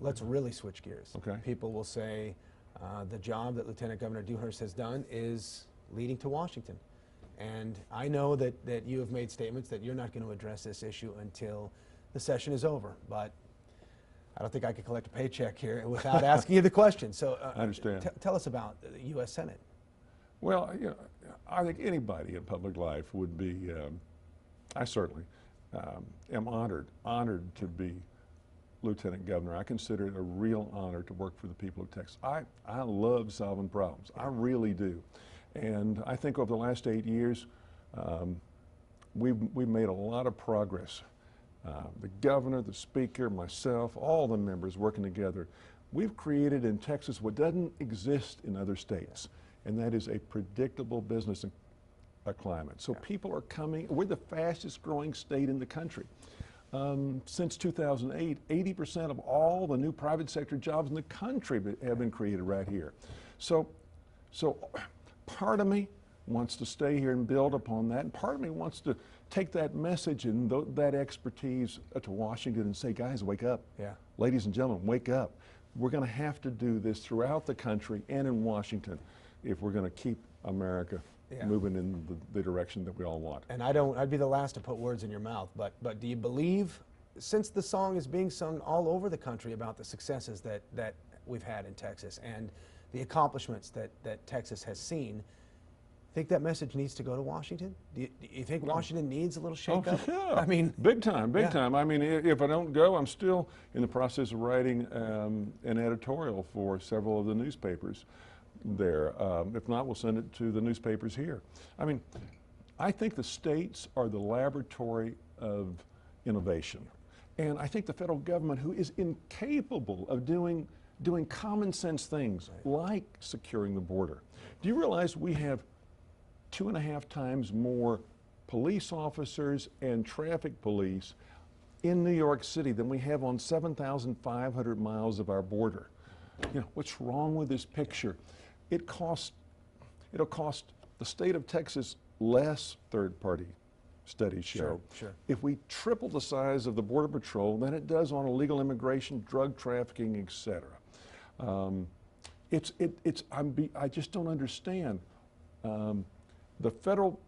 let's really switch gears. Okay. People will say the job that Lieutenant Governor Dewhurst has done is leading to Washington. And I know that you have made statements that you're not going to address this issue until the session is over, but I don't think I could collect a paycheck here without asking you the question. So I understand. Tell us about the U.S. Senate. Well, you know, I think anybody in public life would be, I certainly am honored to be Lieutenant Governor. I consider it a real honor to work for the people of Texas. I love solving problems. I really do. And I think over the last 8 years, we've made a lot of progress. The governor, the speaker, myself, all the members working together. We've created in Texas what doesn't exist in other states, and that is a predictable business climate. So people are coming. We're the fastest growing state in the country. Since 2008, 80% of all the new private sector jobs in the country have been created right here. So part of me wants to stay here and build upon that, and part of me wants to take that message and that expertise to Washington and say, guys, wake up. Yeah. Ladies and gentlemen, wake up. We're going to have to do this throughout the country and in Washington if we're going to keep America moving in the direction that we all want. And I'd be the last to put words in your mouth, but do you believe, since the song is being sung all over the country about the successes that we've had in Texas and the accomplishments that Texas has seen, think that message needs to go to Washington? Do you think Washington needs a little shake-up? Oh, yeah. I mean, big time. I mean, if I don't go, I'm still in the process of writing an editorial for several of the newspapers there. If not, we'll send it to the newspapers here. I mean, I think the states are the laboratory of innovation. And I think the federal government, who is incapable of doing common sense things like securing the border. Do you realize we have 2.5 times more police officers and traffic police in New York City than we have on 7,500 miles of our border? You know, what's wrong with this picture? It'll cost the state of Texas less, third-party studies show, if we triple the size of the Border Patrol than it does on illegal immigration, drug trafficking, etc. I just don't understand. The federal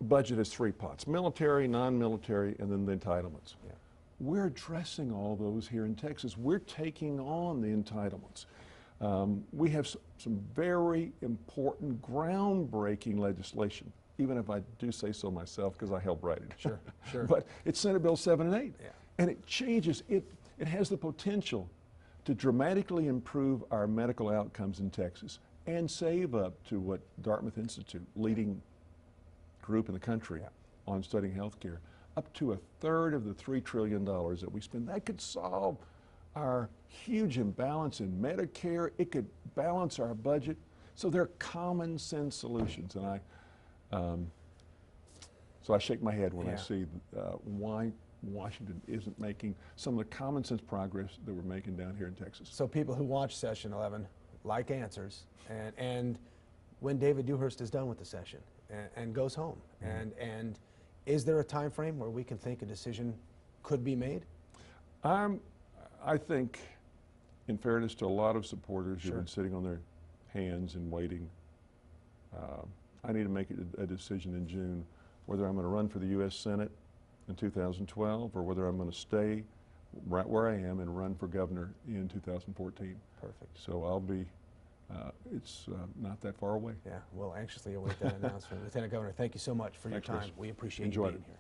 budget has 3 pots: military, non-military, and then the entitlements. Yeah. We're addressing all those here in Texas. We're taking on the entitlements. We have some very important, groundbreaking legislation, even if I do say so myself because I helped write it. Sure, sure. But it's Senate Bill 7 and 8. Yeah. And it changes, it has the potential to dramatically improve our medical outcomes in Texas and save up to what Dartmouth Institute, leading group in the country on studying healthcare, up to 1/3 of the $3 trillion that we spend. That could solve our huge imbalance in Medicare. It could balance our budget. So they're common sense solutions. And so I shake my head when I see why Washington isn't making some of the common sense progress that we're making down here in Texas. So people who watch Session 11 like answers, and when David Dewhurst is done with the session and goes home, and is there a time frame where we can think a decision could be made? I think, in fairness to a lot of supporters who've been sitting on their hands and waiting, I need to make a decision in June whether I'm going to run for the U.S. Senate in 2012 or whether I'm going to stay right where I am and run for governor in 2014. Perfect. So I'll be, it's not that far away. Yeah, we'll anxiously await that announcement. Lieutenant Governor, thank you so much for your time. We appreciate you being here.